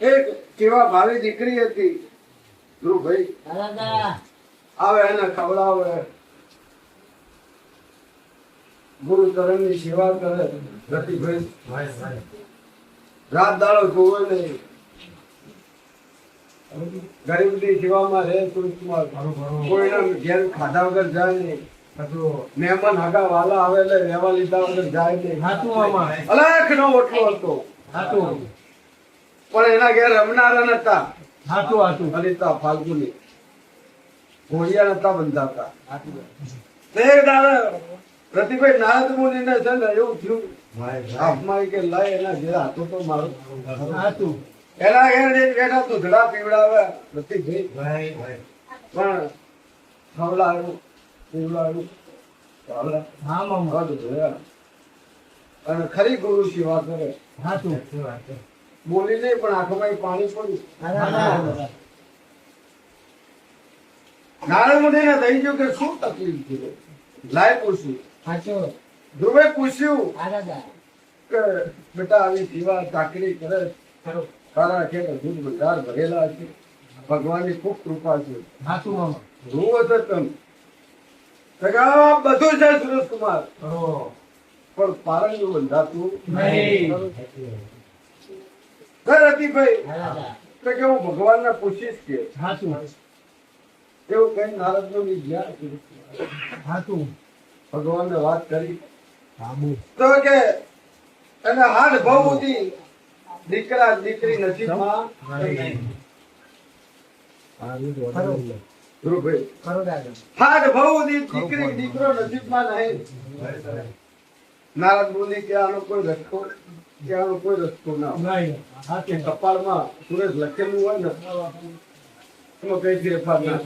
એક કેવા ભાવી દીકરી હતી ધ્રુવભાઈ આવે એને ખવડાવે ગુરુ ચરણ ની સેવા કરે રતિભાઈ રાત દાડો જોવે નહીં ગરીબ ની સેવામાં રહે કોઈના ઘેર ખાધા વગર જાય નહીં મહેમાન આગા વાલા આવે એટલે રહેવા લીધા વગર જાય નહીં અલખ નો ઓટલો હતો પણ એના ઘેર રમનારા નતા અનિતા ફાલ્ગુની ઘોડિયા નતા બંધાતા પ્રતિભાઈ નારદ મુનિ ને છે ને એવું થયું હાથમાં કે લાય એના ઘેર હાથો તો મારું એના ઘેર બેઠા દૂધડા પીવડાવે પ્રતિભાઈ પણ ખવડાવ્યું પીવડાવ્યું અને ખરી ગુરુ સેવા કરે બોલી નહીં પણ આંખમાં પાણી પડ્યું નારદ મુનિ ને થઈ ગયું કે શું તકલીફ છે લાય પૂછ્યું ધ્રુવે પૂછ્યું કે બેટા આવી સેવા ચાકરી કરે તારા ખેત દૂધ ભંડાર ભરેલા છે ભગવાનની ખૂબ કૃપા છે ધ્રુવ હતો તમે બધું છે સુરેશકુમાર પણ પારણ્યું બંધાતું રતિભાઈ કે હું ભગવાન ને પૂછીશ કે એવું કઈ નારદ નું ભગવાન ને વાત કરી તો કે એને હાથ બહુ હતી દીકરા દીકરી નસીબમાં હાથ બહુ હતી દીકરી દીકરો નસીબમાં નહીં નારદ મુનિ કે આનો કોઈ રસ્તો કે આનો કોઈ રસ્તો ના કે કપાળમાં સુરેશ લખેલું હોય ને એમાં કઈ ફેરફાર ના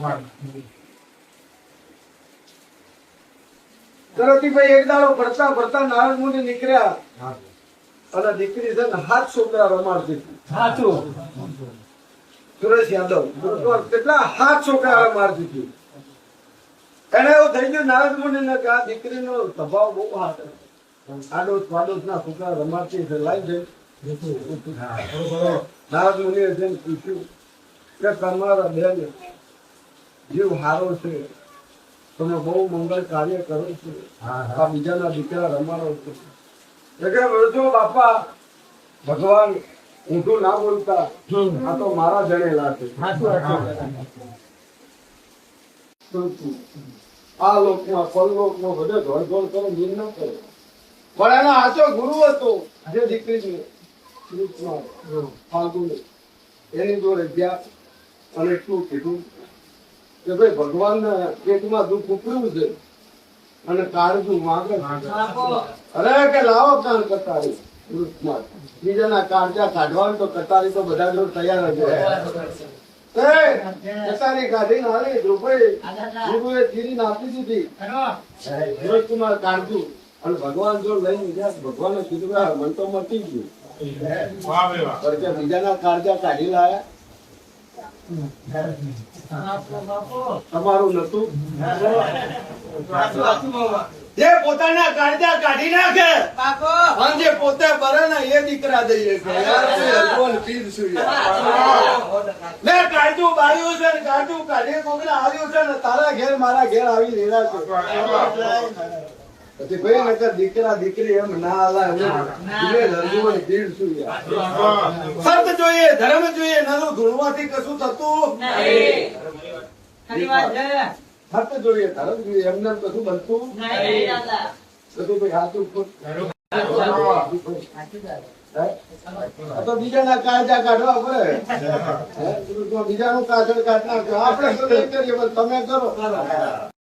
સરતીભાઈ એક દાડો ભરતા ભરતા નારદ મુનિ નીકળ્યા અને દીકરી છે ને 7 છોકરા રમાડતી સુરેશ યાદવ કેટલા 7 છોકરા રમાડતી હતી એને એવું થઈ ગયું નારદ મુનિ ને કે આ દીકરીનો સ્વભાવ બહુ હાથ આડોશ પાડોશ ના છોકરા રમાડતી છે લાઈ જાય નારદ મુનિએ જઈને પૂછ્યું કે તમારા બેન જીવ હારો છે તમે બહુ મંગળ કાર્ય કરો છો આ બીજાના દીકરા રમાડો છો બાપા ભગવાન ઊંધું ના બોલતા આ તો મારા જણેલા છે આ લોકમાં પરલોકમાં બધે ધોળ કરો જીન ન કરે પણ એનો સાચો ગુરુ હતો જે દીકરી ફાલ્ગુની એની જોડે ગયા અને શું કીધું કે ભાઈ ભગવાન પેટમાં દુઃખ ઉપડ્યું છે અને કાળજું માંગે અરે કે લાવો કાન કતારી બીજાના કાળજા કાઢવાનું તો કતારી તો બધા જોડ તૈયાર જ કતારી કાઢીને હાલી ધ્રુવે ચીરીને આપી દીધી સુરેશકુમાર કાઢજું અને ભગવાન જોડ લઈને ગયા ભગવાને કીધું મન તો મટી ગયું બીજાના કાળજા કાઢી લાયા તમારું નતું જે પોતાના કાળજા કાઢી નાખે અને જે પોતે ભરે ને એ દીકરા દઈએ લે કાઢું બાળ્યું છે ને કાઢું કાઢી કોકરા આવ્યું છે ને તારા ઘેર મારા ઘેર આવી રહ્યા છે પછી ભાઈ નકર દીકરા દીકરી એમ ના આલા સત્ય જોઈએ ધર્મ જોઈએ નાનું ધૂળવાથી કશું થતું સત્ય જોઈએ ધર્મ જોઈએ એમને કશું બનતું બધું ભાઈ હાથું તો બીજાના કાળજા કાઢવા પડે બીજાનું કાજળ કાઢ નાખો આપણે કરીએ તમે કરો